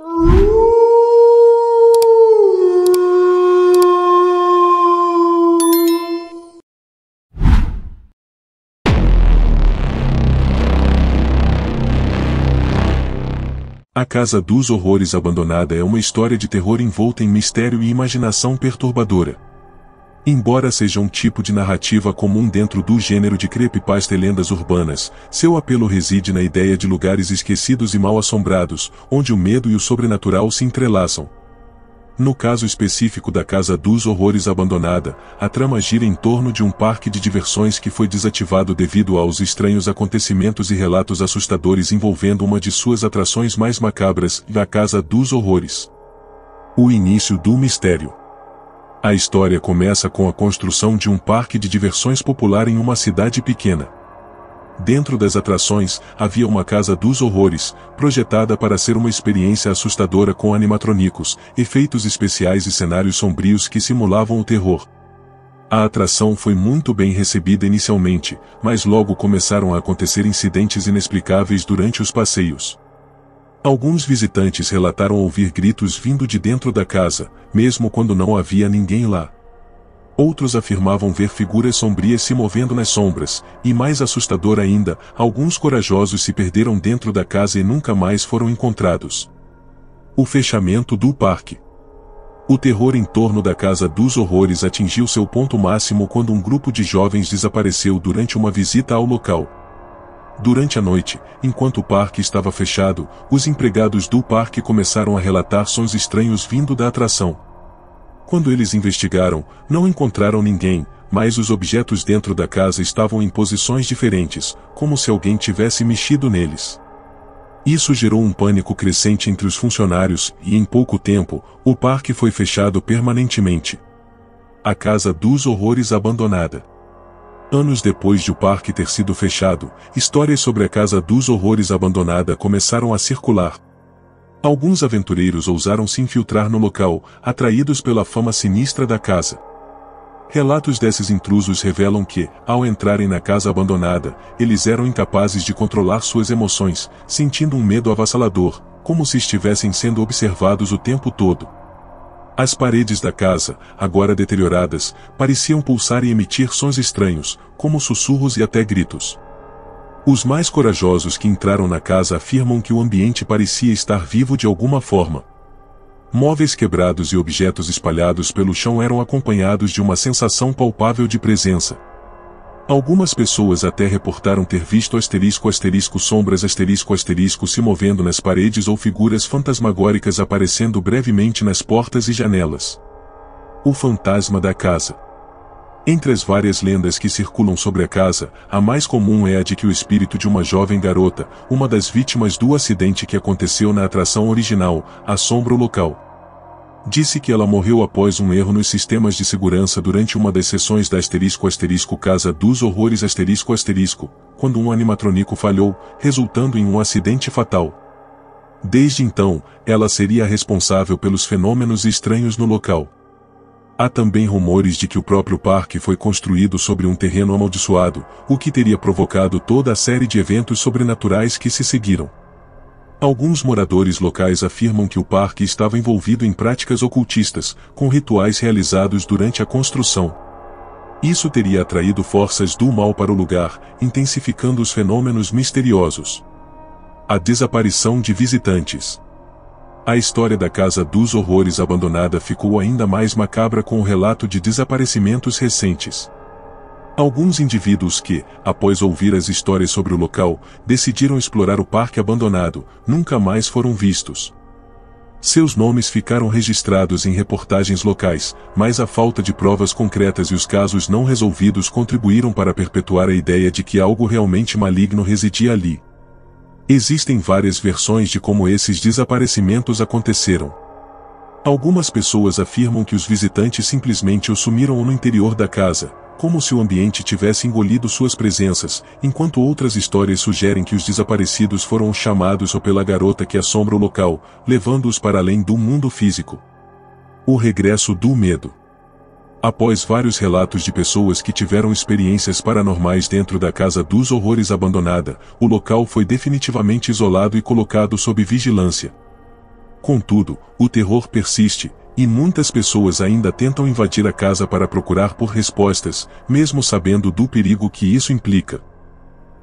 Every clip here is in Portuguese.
A Casa dos Horrores Abandonada é uma história de terror envolta em mistério e imaginação perturbadora. Embora seja um tipo de narrativa comum dentro do gênero de creepypasta e lendas urbanas, seu apelo reside na ideia de lugares esquecidos e mal-assombrados, onde o medo e o sobrenatural se entrelaçam. No caso específico da Casa dos Horrores Abandonada, a trama gira em torno de um parque de diversões que foi desativado devido aos estranhos acontecimentos e relatos assustadores envolvendo uma de suas atrações mais macabras, a Casa dos Horrores. O início do mistério. A história começa com a construção de um parque de diversões popular em uma cidade pequena. Dentro das atrações, havia uma Casa dos Horrores, projetada para ser uma experiência assustadora com animatrônicos, efeitos especiais e cenários sombrios que simulavam o terror. A atração foi muito bem recebida inicialmente, mas logo começaram a acontecer incidentes inexplicáveis durante os passeios. Alguns visitantes relataram ouvir gritos vindo de dentro da casa, mesmo quando não havia ninguém lá. Outros afirmavam ver figuras sombrias se movendo nas sombras, e mais assustador ainda, alguns corajosos se perderam dentro da casa e nunca mais foram encontrados. O fechamento do parque. O terror em torno da Casa dos Horrores atingiu seu ponto máximo quando um grupo de jovens desapareceu durante uma visita ao local. Durante a noite, enquanto o parque estava fechado, os empregados do parque começaram a relatar sons estranhos vindo da atração. Quando eles investigaram, não encontraram ninguém, mas os objetos dentro da casa estavam em posições diferentes, como se alguém tivesse mexido neles. Isso gerou um pânico crescente entre os funcionários e, em pouco tempo, o parque foi fechado permanentemente. A Casa dos Horrores Abandonada. Anos depois de o parque ter sido fechado, histórias sobre a Casa dos Horrores Abandonada começaram a circular. Alguns aventureiros ousaram se infiltrar no local, atraídos pela fama sinistra da casa. Relatos desses intrusos revelam que, ao entrarem na casa abandonada, eles eram incapazes de controlar suas emoções, sentindo um medo avassalador, como se estivessem sendo observados o tempo todo. As paredes da casa, agora deterioradas, pareciam pulsar e emitir sons estranhos, como sussurros e até gritos. Os mais corajosos que entraram na casa afirmam que o ambiente parecia estar vivo de alguma forma. Móveis quebrados e objetos espalhados pelo chão eram acompanhados de uma sensação palpável de presença. Algumas pessoas até reportaram ter visto sombras se movendo nas paredes ou figuras fantasmagóricas aparecendo brevemente nas portas e janelas. O fantasma da casa. Entre as várias lendas que circulam sobre a casa, a mais comum é a de que o espírito de uma jovem garota, uma das vítimas do acidente que aconteceu na atração original, assombra o local. Disse que ela morreu após um erro nos sistemas de segurança durante uma das sessões da Casa dos Horrores quando um animatrônico falhou, resultando em um acidente fatal. Desde então, ela seria a responsável pelos fenômenos estranhos no local. Há também rumores de que o próprio parque foi construído sobre um terreno amaldiçoado, o que teria provocado toda a série de eventos sobrenaturais que se seguiram. Alguns moradores locais afirmam que o parque estava envolvido em práticas ocultistas, com rituais realizados durante a construção. Isso teria atraído forças do mal para o lugar, intensificando os fenômenos misteriosos. A desaparição de visitantes. A história da Casa dos Horrores Abandonada ficou ainda mais macabra com o relato de desaparecimentos recentes. Alguns indivíduos que, após ouvir as histórias sobre o local, decidiram explorar o parque abandonado, nunca mais foram vistos. Seus nomes ficaram registrados em reportagens locais, mas a falta de provas concretas e os casos não resolvidos contribuíram para perpetuar a ideia de que algo realmente maligno residia ali. Existem várias versões de como esses desaparecimentos aconteceram. Algumas pessoas afirmam que os visitantes simplesmente o sumiram no interior da casa, como se o ambiente tivesse engolido suas presenças, enquanto outras histórias sugerem que os desaparecidos foram chamados ou pela garota que assombra o local, levando-os para além do mundo físico. O regresso do medo. Após vários relatos de pessoas que tiveram experiências paranormais dentro da Casa dos Horrores abandonada, o local foi definitivamente isolado e colocado sob vigilância. Contudo, o terror persiste, e muitas pessoas ainda tentam invadir a casa para procurar por respostas, mesmo sabendo do perigo que isso implica.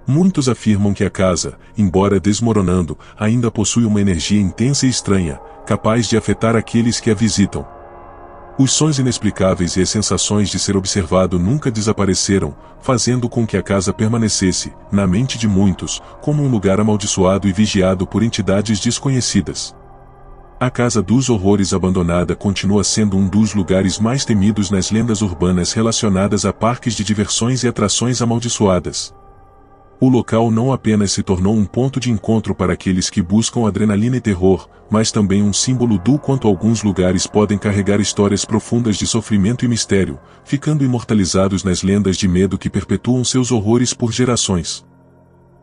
Muitos afirmam que a casa, embora desmoronando, ainda possui uma energia intensa e estranha, capaz de afetar aqueles que a visitam. Os sons inexplicáveis e as sensações de ser observado nunca desapareceram, fazendo com que a casa permanecesse, na mente de muitos, como um lugar amaldiçoado e vigiado por entidades desconhecidas. A Casa dos Horrores abandonada continua sendo um dos lugares mais temidos nas lendas urbanas relacionadas a parques de diversões e atrações amaldiçoadas. O local não apenas se tornou um ponto de encontro para aqueles que buscam adrenalina e terror, mas também um símbolo do quanto alguns lugares podem carregar histórias profundas de sofrimento e mistério, ficando imortalizados nas lendas de medo que perpetuam seus horrores por gerações.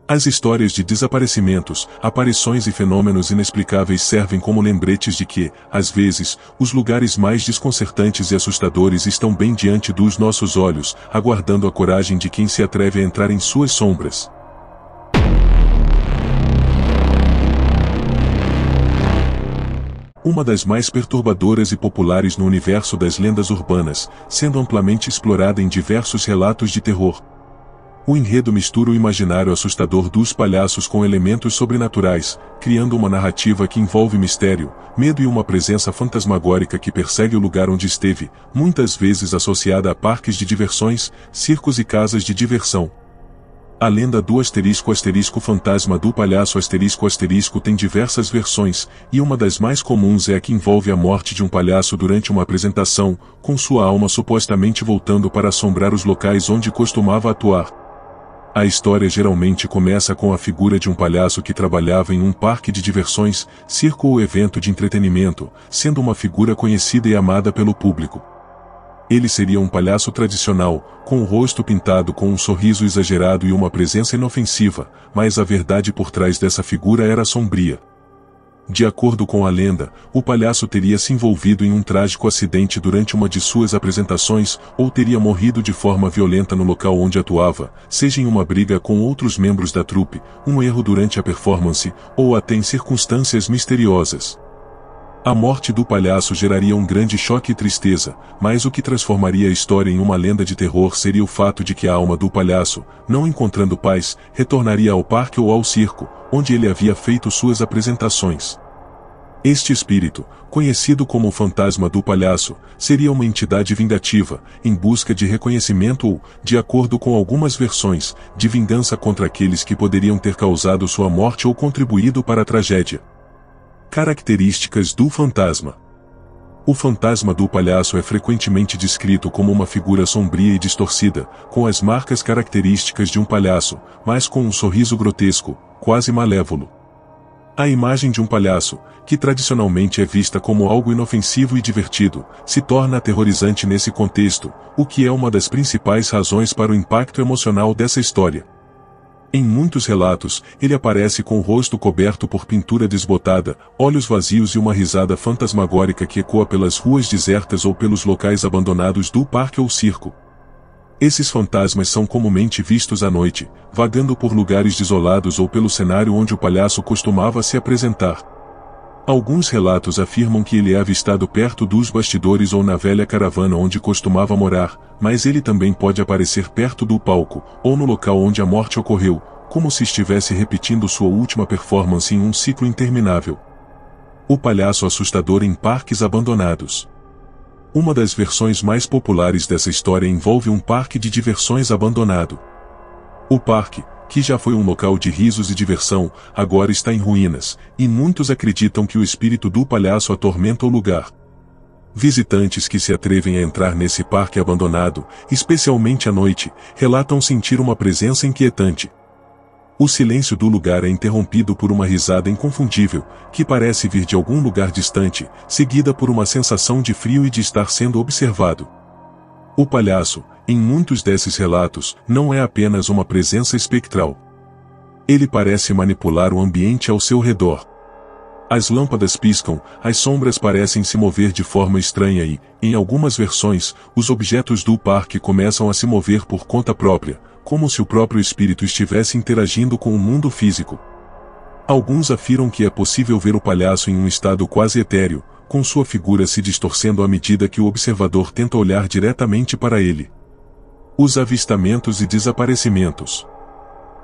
As histórias de desaparecimentos, aparições e fenômenos inexplicáveis servem como lembretes de que, às vezes, os lugares mais desconcertantes e assustadores estão bem diante dos nossos olhos, aguardando a coragem de quem se atreve a entrar em suas sombras. Uma das mais perturbadoras e populares no universo das lendas urbanas, sendo amplamente explorada em diversos relatos de terror. O enredo mistura o imaginário assustador dos palhaços com elementos sobrenaturais, criando uma narrativa que envolve mistério, medo e uma presença fantasmagórica que persegue o lugar onde esteve, muitas vezes associada a parques de diversões, circos e casas de diversão. A lenda do fantasma do palhaço tem diversas versões, e uma das mais comuns é a que envolve a morte de um palhaço durante uma apresentação, com sua alma supostamente voltando para assombrar os locais onde costumava atuar. A história geralmente começa com a figura de um palhaço que trabalhava em um parque de diversões, circo ou evento de entretenimento, sendo uma figura conhecida e amada pelo público. Ele seria um palhaço tradicional, com o rosto pintado com um sorriso exagerado e uma presença inofensiva, mas a verdade por trás dessa figura era sombria. De acordo com a lenda, o palhaço teria se envolvido em um trágico acidente durante uma de suas apresentações, ou teria morrido de forma violenta no local onde atuava, seja em uma briga com outros membros da trupe, um erro durante a performance, ou até em circunstâncias misteriosas. A morte do palhaço geraria um grande choque e tristeza, mas o que transformaria a história em uma lenda de terror seria o fato de que a alma do palhaço, não encontrando paz, retornaria ao parque ou ao circo, onde ele havia feito suas apresentações. Este espírito, conhecido como o fantasma do palhaço, seria uma entidade vingativa, em busca de reconhecimento ou, de acordo com algumas versões, de vingança contra aqueles que poderiam ter causado sua morte ou contribuído para a tragédia. Características do fantasma. O fantasma do palhaço é frequentemente descrito como uma figura sombria e distorcida, com as marcas características de um palhaço, mas com um sorriso grotesco, quase malévolo. A imagem de um palhaço, que tradicionalmente é vista como algo inofensivo e divertido, se torna aterrorizante nesse contexto, o que é uma das principais razões para o impacto emocional dessa história. Em muitos relatos, ele aparece com o rosto coberto por pintura desbotada, olhos vazios e uma risada fantasmagórica que ecoa pelas ruas desertas ou pelos locais abandonados do parque ou circo. Esses fantasmas são comumente vistos à noite, vagando por lugares desolados ou pelo cenário onde o palhaço costumava se apresentar. Alguns relatos afirmam que ele é avistado perto dos bastidores ou na velha caravana onde costumava morar, mas ele também pode aparecer perto do palco, ou no local onde a morte ocorreu, como se estivesse repetindo sua última performance em um ciclo interminável. O palhaço assustador em parques abandonados. Uma das versões mais populares dessa história envolve um parque de diversões abandonado. O parque, que já foi um local de risos e diversão, agora está em ruínas, e muitos acreditam que o espírito do palhaço atormenta o lugar. Visitantes que se atrevem a entrar nesse parque abandonado, especialmente à noite, relatam sentir uma presença inquietante. O silêncio do lugar é interrompido por uma risada inconfundível, que parece vir de algum lugar distante, seguida por uma sensação de frio e de estar sendo observado. O palhaço, em muitos desses relatos, não é apenas uma presença espectral. Ele parece manipular o ambiente ao seu redor. As lâmpadas piscam, as sombras parecem se mover de forma estranha e, em algumas versões, os objetos do parque começam a se mover por conta própria, como se o próprio espírito estivesse interagindo com o mundo físico. Alguns afirmam que é possível ver o palhaço em um estado quase etéreo, com sua figura se distorcendo à medida que o observador tenta olhar diretamente para ele. Os avistamentos e desaparecimentos.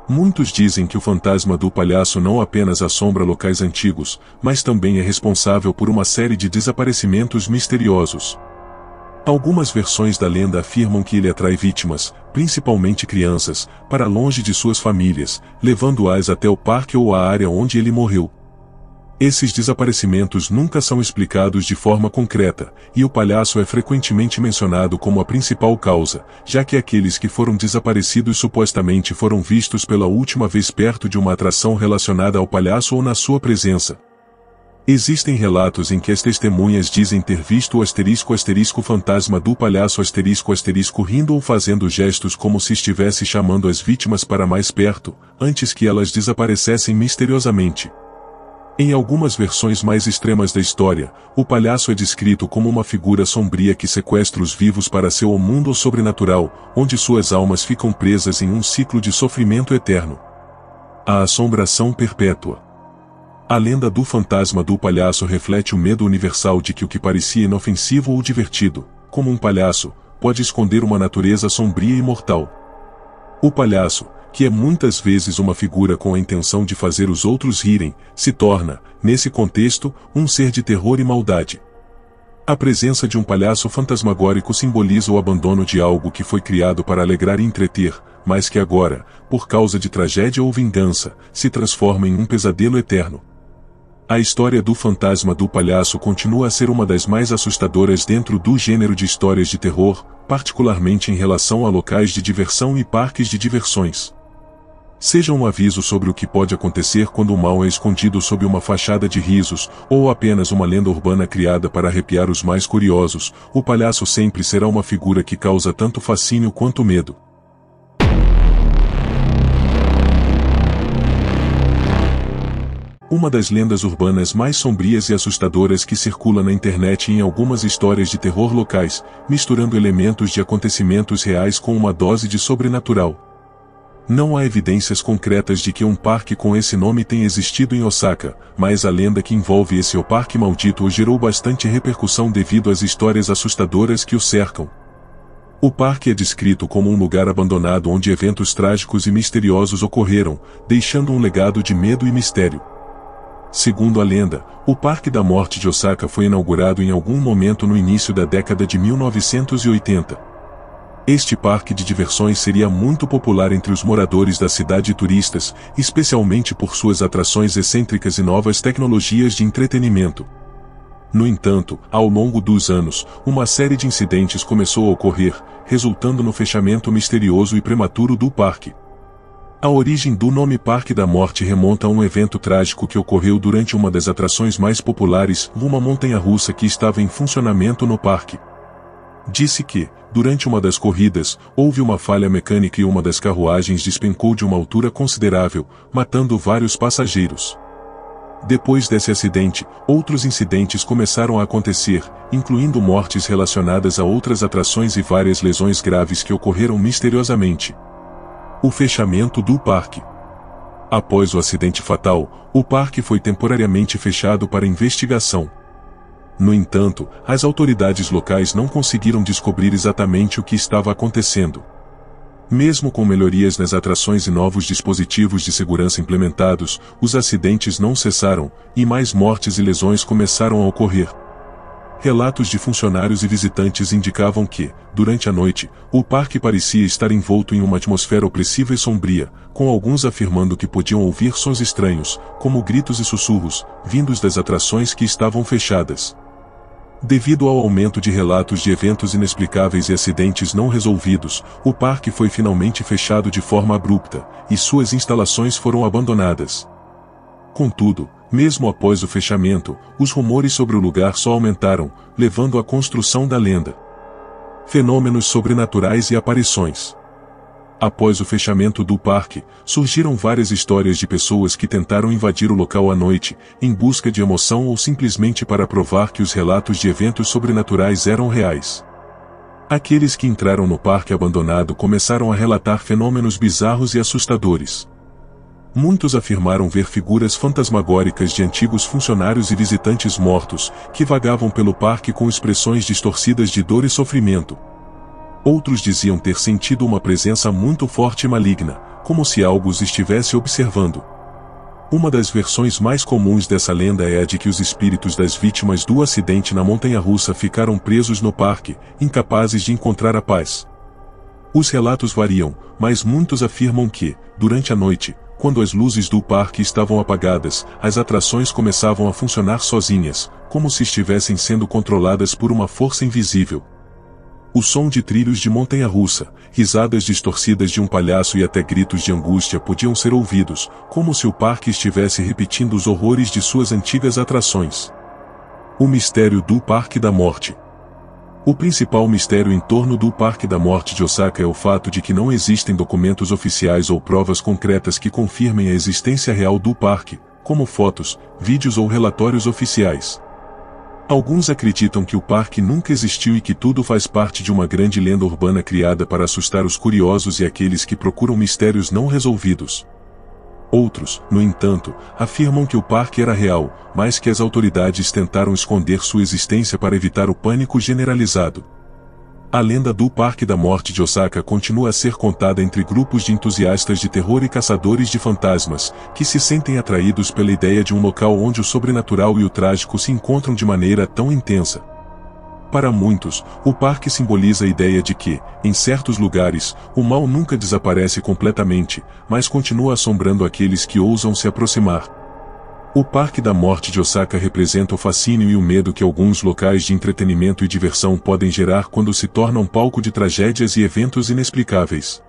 Muitos dizem que o fantasma do palhaço não apenas assombra locais antigos, mas também é responsável por uma série de desaparecimentos misteriosos. Algumas versões da lenda afirmam que ele atrai vítimas, principalmente crianças, para longe de suas famílias, levando-as até o parque ou a área onde ele morreu. Esses desaparecimentos nunca são explicados de forma concreta, e o palhaço é frequentemente mencionado como a principal causa, já que aqueles que foram desaparecidos supostamente foram vistos pela última vez perto de uma atração relacionada ao palhaço ou na sua presença. Existem relatos em que as testemunhas dizem ter visto o fantasma do palhaço rindo ou fazendo gestos como se estivesse chamando as vítimas para mais perto, antes que elas desaparecessem misteriosamente. Em algumas versões mais extremas da história, o palhaço é descrito como uma figura sombria que sequestra os vivos para seu mundo sobrenatural, onde suas almas ficam presas em um ciclo de sofrimento eterno. A assombração perpétua. A lenda do fantasma do palhaço reflete o medo universal de que o que parecia inofensivo ou divertido, como um palhaço, pode esconder uma natureza sombria e mortal. O palhaço, que é muitas vezes uma figura com a intenção de fazer os outros rirem, se torna, nesse contexto, um ser de terror e maldade. A presença de um palhaço fantasmagórico simboliza o abandono de algo que foi criado para alegrar e entreter, mas que agora, por causa de tragédia ou vingança, se transforma em um pesadelo eterno. A história do fantasma do palhaço continua a ser uma das mais assustadoras dentro do gênero de histórias de terror, particularmente em relação a locais de diversão e parques de diversões. Seja um aviso sobre o que pode acontecer quando o mal é escondido sob uma fachada de risos, ou apenas uma lenda urbana criada para arrepiar os mais curiosos, o palhaço sempre será uma figura que causa tanto fascínio quanto medo. Uma das lendas urbanas mais sombrias e assustadoras que circula na internet e em algumas histórias de terror locais, misturando elementos de acontecimentos reais com uma dose de sobrenatural. Não há evidências concretas de que um parque com esse nome tenha existido em Osaka, mas a lenda que envolve esse parque maldito gerou bastante repercussão devido às histórias assustadoras que o cercam. O parque é descrito como um lugar abandonado onde eventos trágicos e misteriosos ocorreram, deixando um legado de medo e mistério. Segundo a lenda, o Parque da Morte de Osaka foi inaugurado em algum momento no início da década de 1980. Este parque de diversões seria muito popular entre os moradores da cidade e turistas, especialmente por suas atrações excêntricas e novas tecnologias de entretenimento. No entanto, ao longo dos anos, uma série de incidentes começou a ocorrer, resultando no fechamento misterioso e prematuro do parque. A origem do nome Parque da Morte remonta a um evento trágico que ocorreu durante uma das atrações mais populares, uma montanha-russa que estava em funcionamento no parque. Disse que, durante uma das corridas, houve uma falha mecânica e uma das carruagens despencou de uma altura considerável, matando vários passageiros. Depois desse acidente, outros incidentes começaram a acontecer, incluindo mortes relacionadas a outras atrações e várias lesões graves que ocorreram misteriosamente. O fechamento do parque. Após o acidente fatal, o parque foi temporariamente fechado para investigação. No entanto, as autoridades locais não conseguiram descobrir exatamente o que estava acontecendo. Mesmo com melhorias nas atrações e novos dispositivos de segurança implementados, os acidentes não cessaram, e mais mortes e lesões começaram a ocorrer. Relatos de funcionários e visitantes indicavam que, durante a noite, o parque parecia estar envolto em uma atmosfera opressiva e sombria, com alguns afirmando que podiam ouvir sons estranhos, como gritos e sussurros, vindos das atrações que estavam fechadas. Devido ao aumento de relatos de eventos inexplicáveis e acidentes não resolvidos, o parque foi finalmente fechado de forma abrupta, e suas instalações foram abandonadas. Contudo, mesmo após o fechamento, os rumores sobre o lugar só aumentaram, levando à construção da lenda. Fenômenos sobrenaturais e aparições. Após o fechamento do parque, surgiram várias histórias de pessoas que tentaram invadir o local à noite, em busca de emoção ou simplesmente para provar que os relatos de eventos sobrenaturais eram reais. Aqueles que entraram no parque abandonado começaram a relatar fenômenos bizarros e assustadores. Muitos afirmaram ver figuras fantasmagóricas de antigos funcionários e visitantes mortos, que vagavam pelo parque com expressões distorcidas de dor e sofrimento. Outros diziam ter sentido uma presença muito forte e maligna, como se algo os estivesse observando. Uma das versões mais comuns dessa lenda é a de que os espíritos das vítimas do acidente na montanha-russa ficaram presos no parque, incapazes de encontrar a paz. Os relatos variam, mas muitos afirmam que, durante a noite, quando as luzes do parque estavam apagadas, as atrações começavam a funcionar sozinhas, como se estivessem sendo controladas por uma força invisível. O som de trilhos de montanha-russa, risadas distorcidas de um palhaço e até gritos de angústia podiam ser ouvidos, como se o parque estivesse repetindo os horrores de suas antigas atrações. O mistério do Parque da Morte. O principal mistério em torno do Parque da Morte de Osaka é o fato de que não existem documentos oficiais ou provas concretas que confirmem a existência real do parque, como fotos, vídeos ou relatórios oficiais. Alguns acreditam que o parque nunca existiu e que tudo faz parte de uma grande lenda urbana criada para assustar os curiosos e aqueles que procuram mistérios não resolvidos. Outros, no entanto, afirmam que o parque era real, mas que as autoridades tentaram esconder sua existência para evitar o pânico generalizado. A lenda do Parque da Morte de Osaka continua a ser contada entre grupos de entusiastas de terror e caçadores de fantasmas, que se sentem atraídos pela ideia de um local onde o sobrenatural e o trágico se encontram de maneira tão intensa. Para muitos, o parque simboliza a ideia de que, em certos lugares, o mal nunca desaparece completamente, mas continua assombrando aqueles que ousam se aproximar. O Parque da Morte de Osaka representa o fascínio e o medo que alguns locais de entretenimento e diversão podem gerar quando se tornam palco de tragédias e eventos inexplicáveis.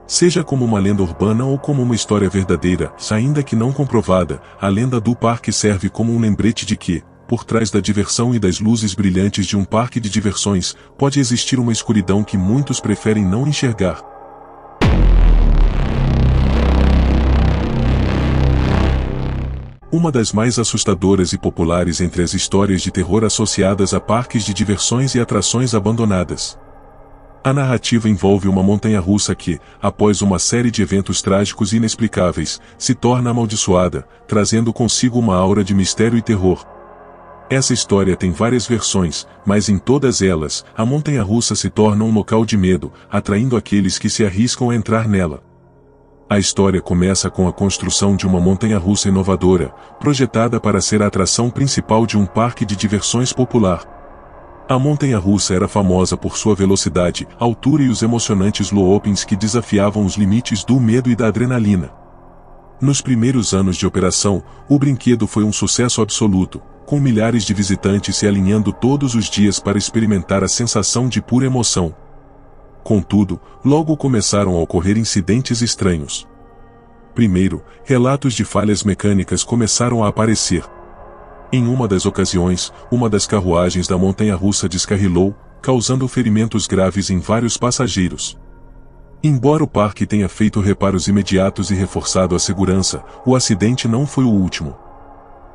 Seja como uma lenda urbana ou como uma história verdadeira, ainda que não comprovada, a lenda do parque serve como um lembrete de que, por trás da diversão e das luzes brilhantes de um parque de diversões, pode existir uma escuridão que muitos preferem não enxergar. Uma das mais assustadoras e populares entre as histórias de terror associadas a parques de diversões e atrações abandonadas. A narrativa envolve uma montanha-russa que, após uma série de eventos trágicos e inexplicáveis, se torna amaldiçoada, trazendo consigo uma aura de mistério e terror. Essa história tem várias versões, mas em todas elas, a montanha-russa se torna um local de medo, atraindo aqueles que se arriscam a entrar nela. A história começa com a construção de uma montanha-russa inovadora, projetada para ser a atração principal de um parque de diversões popular. A montanha-russa era famosa por sua velocidade, altura e os emocionantes loopings que desafiavam os limites do medo e da adrenalina. Nos primeiros anos de operação, o brinquedo foi um sucesso absoluto, com milhares de visitantes se alinhando todos os dias para experimentar a sensação de pura emoção. Contudo, logo começaram a ocorrer incidentes estranhos. Primeiro, relatos de falhas mecânicas começaram a aparecer. Em uma das ocasiões, uma das carruagens da montanha-russa descarrilou, causando ferimentos graves em vários passageiros. Embora o parque tenha feito reparos imediatos e reforçado a segurança, o acidente não foi o último.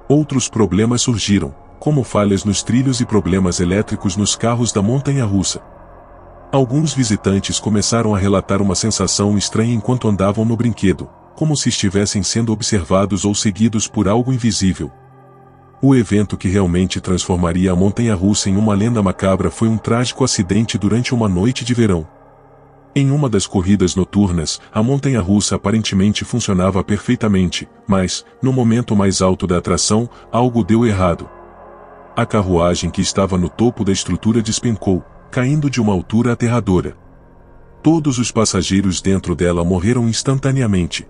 Outros problemas surgiram, como falhas nos trilhos e problemas elétricos nos carros da montanha-russa. Alguns visitantes começaram a relatar uma sensação estranha enquanto andavam no brinquedo, como se estivessem sendo observados ou seguidos por algo invisível. O evento que realmente transformaria a montanha-russa em uma lenda macabra foi um trágico acidente durante uma noite de verão. Em uma das corridas noturnas, a montanha-russa aparentemente funcionava perfeitamente, mas, no momento mais alto da atração, algo deu errado. A carruagem que estava no topo da estrutura despencou, caindo de uma altura aterradora. Todos os passageiros dentro dela morreram instantaneamente.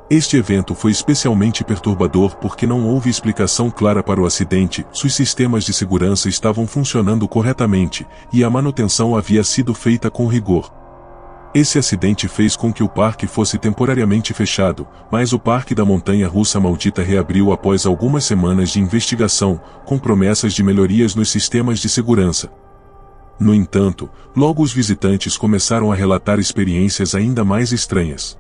Este evento foi especialmente perturbador porque não houve explicação clara para o acidente, os sistemas de segurança estavam funcionando corretamente, e a manutenção havia sido feita com rigor. Esse acidente fez com que o parque fosse temporariamente fechado, mas o Parque da Montanha-Russa Maldita reabriu após algumas semanas de investigação, com promessas de melhorias nos sistemas de segurança. No entanto, logo os visitantes começaram a relatar experiências ainda mais estranhas.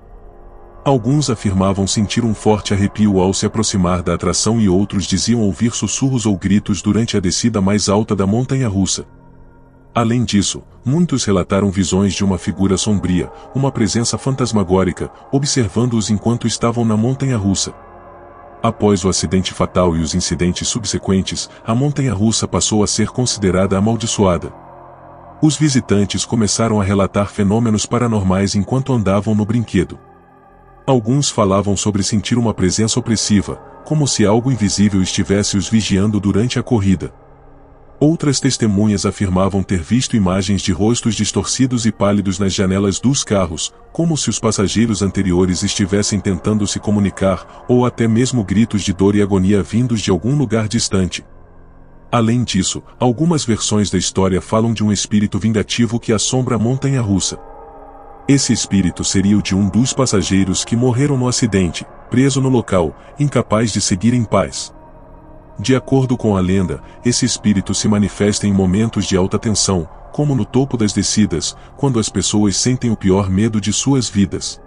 Alguns afirmavam sentir um forte arrepio ao se aproximar da atração e outros diziam ouvir sussurros ou gritos durante a descida mais alta da montanha-russa. Além disso, muitos relataram visões de uma figura sombria, uma presença fantasmagórica, observando-os enquanto estavam na montanha-russa. Após o acidente fatal e os incidentes subsequentes, a montanha-russa passou a ser considerada amaldiçoada. Os visitantes começaram a relatar fenômenos paranormais enquanto andavam no brinquedo. Alguns falavam sobre sentir uma presença opressiva, como se algo invisível estivesse os vigiando durante a corrida. Outras testemunhas afirmavam ter visto imagens de rostos distorcidos e pálidos nas janelas dos carros, como se os passageiros anteriores estivessem tentando se comunicar, ou até mesmo gritos de dor e agonia vindos de algum lugar distante. Além disso, algumas versões da história falam de um espírito vingativo que assombra a montanha-russa. Esse espírito seria o de um dos passageiros que morreram no acidente, preso no local, incapaz de seguir em paz. De acordo com a lenda, esse espírito se manifesta em momentos de alta tensão, como no topo das descidas, quando as pessoas sentem o pior medo de suas vidas.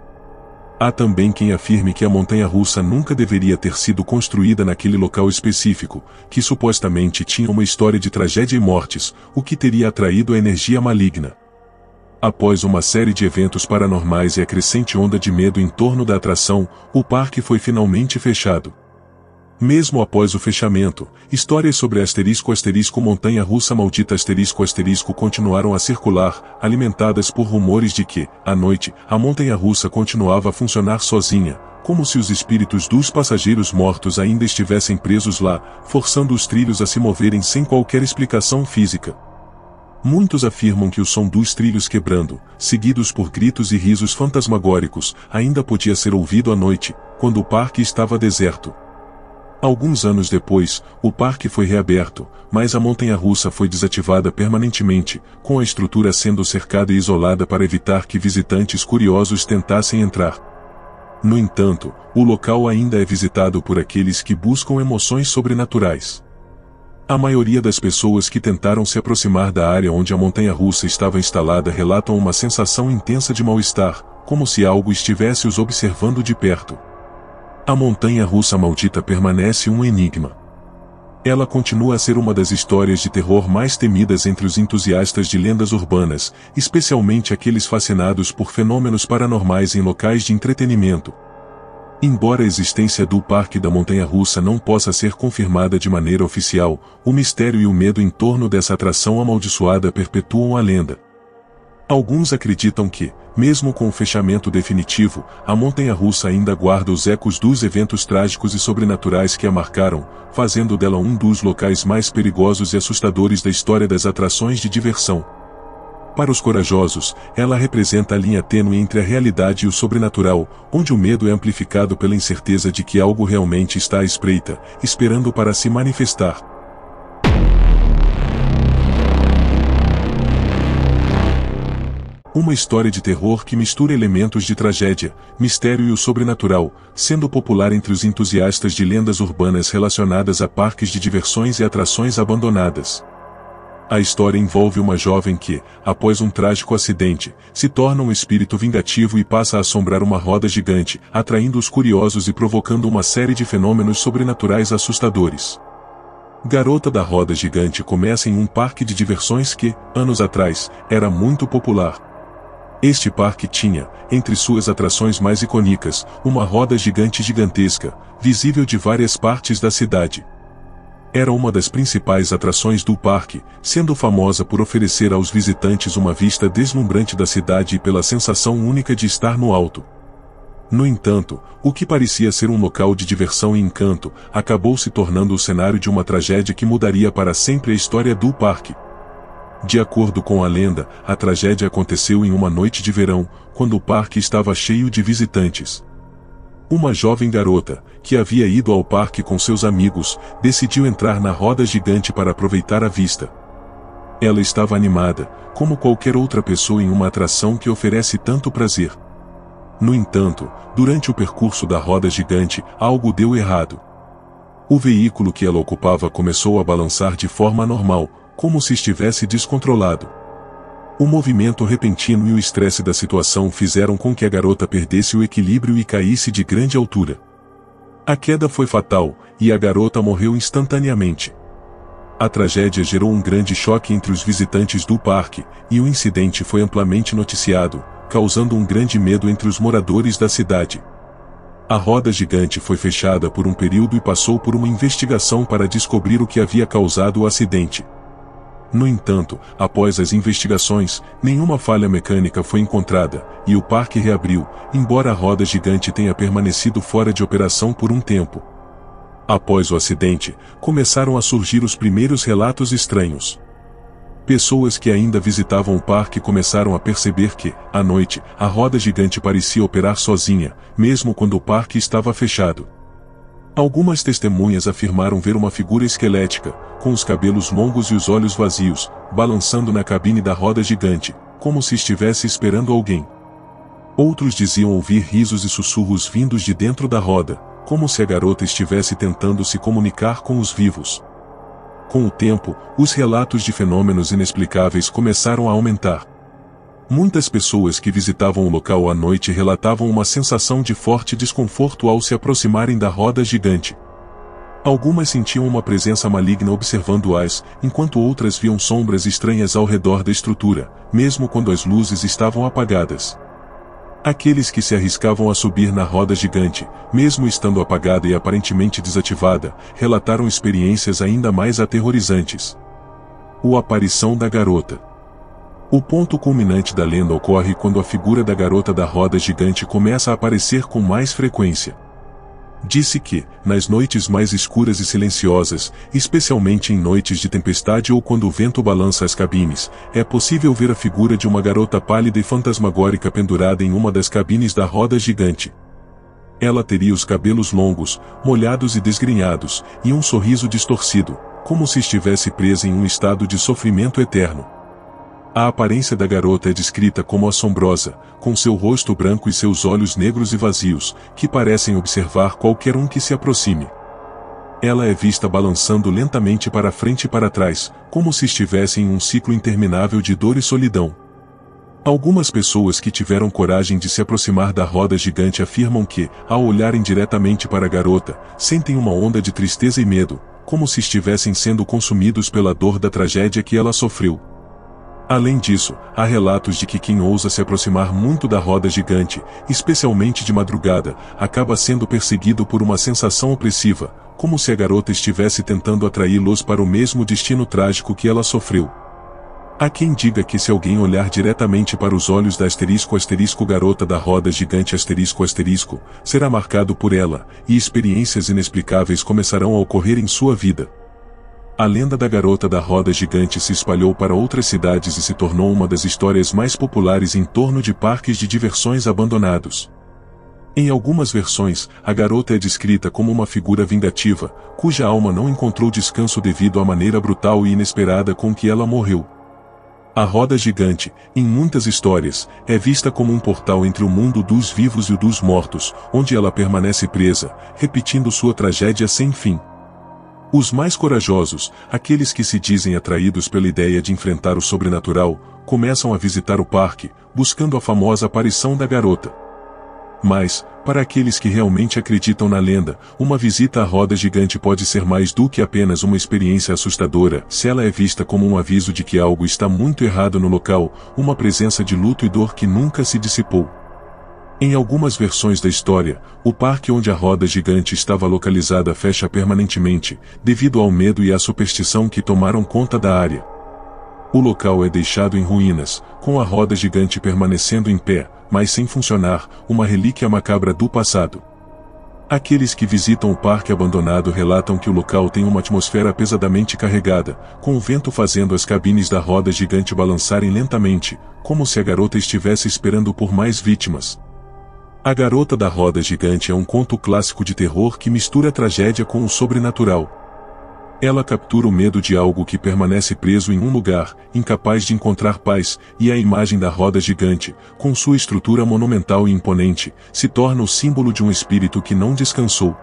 Há também quem afirme que a montanha-russa nunca deveria ter sido construída naquele local específico, que supostamente tinha uma história de tragédia e mortes, o que teria atraído a energia maligna. Após uma série de eventos paranormais e a crescente onda de medo em torno da atração, o parque foi finalmente fechado. Mesmo após o fechamento, histórias sobre montanha-russa maldita continuaram a circular, alimentadas por rumores de que, à noite, a montanha-russa continuava a funcionar sozinha, como se os espíritos dos passageiros mortos ainda estivessem presos lá, forçando os trilhos a se moverem sem qualquer explicação física. Muitos afirmam que o som dos trilhos quebrando, seguidos por gritos e risos fantasmagóricos, ainda podia ser ouvido à noite, quando o parque estava deserto. Alguns anos depois, o parque foi reaberto, mas a montanha-russa foi desativada permanentemente, com a estrutura sendo cercada e isolada para evitar que visitantes curiosos tentassem entrar. No entanto, o local ainda é visitado por aqueles que buscam emoções sobrenaturais. A maioria das pessoas que tentaram se aproximar da área onde a montanha-russa estava instalada relatam uma sensação intensa de mal-estar, como se algo estivesse os observando de perto. A montanha-russa maldita permanece um enigma. Ela continua a ser uma das histórias de terror mais temidas entre os entusiastas de lendas urbanas, especialmente aqueles fascinados por fenômenos paranormais em locais de entretenimento. Embora a existência do Parque da Montanha-Russa não possa ser confirmada de maneira oficial, o mistério e o medo em torno dessa atração amaldiçoada perpetuam a lenda. Alguns acreditam que, mesmo com o fechamento definitivo, a montanha-russa ainda guarda os ecos dos eventos trágicos e sobrenaturais que a marcaram, fazendo dela um dos locais mais perigosos e assustadores da história das atrações de diversão. Para os corajosos, ela representa a linha tênue entre a realidade e o sobrenatural, onde o medo é amplificado pela incerteza de que algo realmente está à espreita, esperando para se manifestar. Uma história de terror que mistura elementos de tragédia, mistério e o sobrenatural, sendo popular entre os entusiastas de lendas urbanas relacionadas a parques de diversões e atrações abandonadas. A história envolve uma jovem que, após um trágico acidente, se torna um espírito vingativo e passa a assombrar uma roda gigante, atraindo os curiosos e provocando uma série de fenômenos sobrenaturais assustadores. Garota da Roda Gigante começa em um parque de diversões que, anos atrás, era muito popular. Este parque tinha, entre suas atrações mais icônicas, uma roda gigante gigantesca, visível de várias partes da cidade. Era uma das principais atrações do parque, sendo famosa por oferecer aos visitantes uma vista deslumbrante da cidade e pela sensação única de estar no alto. No entanto, o que parecia ser um local de diversão e encanto, acabou se tornando o cenário de uma tragédia que mudaria para sempre a história do parque. De acordo com a lenda, a tragédia aconteceu em uma noite de verão, quando o parque estava cheio de visitantes. Uma jovem garota, que havia ido ao parque com seus amigos, decidiu entrar na roda gigante para aproveitar a vista. Ela estava animada, como qualquer outra pessoa em uma atração que oferece tanto prazer. No entanto, durante o percurso da roda gigante, algo deu errado. O veículo que ela ocupava começou a balançar de forma anormal, como se estivesse descontrolado. O movimento repentino e o estresse da situação fizeram com que a garota perdesse o equilíbrio e caísse de grande altura. A queda foi fatal, e a garota morreu instantaneamente. A tragédia gerou um grande choque entre os visitantes do parque, e o incidente foi amplamente noticiado, causando um grande medo entre os moradores da cidade. A roda gigante foi fechada por um período e passou por uma investigação para descobrir o que havia causado o acidente. No entanto, após as investigações, nenhuma falha mecânica foi encontrada, e o parque reabriu, embora a roda gigante tenha permanecido fora de operação por um tempo. Após o acidente, começaram a surgir os primeiros relatos estranhos. Pessoas que ainda visitavam o parque começaram a perceber que, à noite, a roda gigante parecia operar sozinha, mesmo quando o parque estava fechado. Algumas testemunhas afirmaram ver uma figura esquelética, com os cabelos longos e os olhos vazios, balançando na cabine da roda gigante, como se estivesse esperando alguém. Outros diziam ouvir risos e sussurros vindos de dentro da roda, como se a garota estivesse tentando se comunicar com os vivos. Com o tempo, os relatos de fenômenos inexplicáveis começaram a aumentar. Muitas pessoas que visitavam o local à noite relatavam uma sensação de forte desconforto ao se aproximarem da roda gigante. Algumas sentiam uma presença maligna observando-as, enquanto outras viam sombras estranhas ao redor da estrutura, mesmo quando as luzes estavam apagadas. Aqueles que se arriscavam a subir na roda gigante, mesmo estando apagada e aparentemente desativada, relataram experiências ainda mais aterrorizantes. A aparição da garota. O ponto culminante da lenda ocorre quando a figura da garota da roda gigante começa a aparecer com mais frequência. Disse que, nas noites mais escuras e silenciosas, especialmente em noites de tempestade ou quando o vento balança as cabines, é possível ver a figura de uma garota pálida e fantasmagórica pendurada em uma das cabines da roda gigante. Ela teria os cabelos longos, molhados e desgrenhados, e um sorriso distorcido, como se estivesse presa em um estado de sofrimento eterno. A aparência da garota é descrita como assombrosa, com seu rosto branco e seus olhos negros e vazios, que parecem observar qualquer um que se aproxime. Ela é vista balançando lentamente para frente e para trás, como se estivesse em um ciclo interminável de dor e solidão. Algumas pessoas que tiveram coragem de se aproximar da roda gigante afirmam que, ao olharem diretamente para a garota, sentem uma onda de tristeza e medo, como se estivessem sendo consumidos pela dor da tragédia que ela sofreu. Além disso, há relatos de que quem ousa se aproximar muito da roda gigante, especialmente de madrugada, acaba sendo perseguido por uma sensação opressiva, como se a garota estivesse tentando atraí-los para o mesmo destino trágico que ela sofreu. Há quem diga que se alguém olhar diretamente para os olhos da garota da roda gigante será marcado por ela, e experiências inexplicáveis começarão a ocorrer em sua vida. A lenda da garota da roda gigante se espalhou para outras cidades e se tornou uma das histórias mais populares em torno de parques de diversões abandonados. Em algumas versões, a garota é descrita como uma figura vingativa, cuja alma não encontrou descanso devido à maneira brutal e inesperada com que ela morreu. A roda gigante, em muitas histórias, é vista como um portal entre o mundo dos vivos e o dos mortos, onde ela permanece presa, repetindo sua tragédia sem fim. Os mais corajosos, aqueles que se dizem atraídos pela ideia de enfrentar o sobrenatural, começam a visitar o parque, buscando a famosa aparição da garota. Mas, para aqueles que realmente acreditam na lenda, uma visita à roda gigante pode ser mais do que apenas uma experiência assustadora, se ela é vista como um aviso de que algo está muito errado no local, uma presença de luto e dor que nunca se dissipou. Em algumas versões da história, o parque onde a roda gigante estava localizada fecha permanentemente, devido ao medo e à superstição que tomaram conta da área. O local é deixado em ruínas, com a roda gigante permanecendo em pé, mas sem funcionar, uma relíquia macabra do passado. Aqueles que visitam o parque abandonado relatam que o local tem uma atmosfera pesadamente carregada, com o vento fazendo as cabines da roda gigante balançarem lentamente, como se a garota estivesse esperando por mais vítimas. A Garota da Roda Gigante é um conto clássico de terror que mistura a tragédia com o sobrenatural. Ela captura o medo de algo que permanece preso em um lugar, incapaz de encontrar paz, e a imagem da roda gigante, com sua estrutura monumental e imponente, se torna o símbolo de um espírito que não descansou.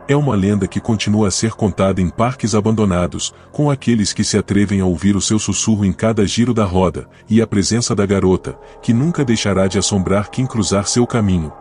É uma lenda que continua a ser contada em parques abandonados, com aqueles que se atrevem a ouvir o seu sussurro em cada giro da roda, e a presença da garota, que nunca deixará de assombrar quem cruzar seu caminho.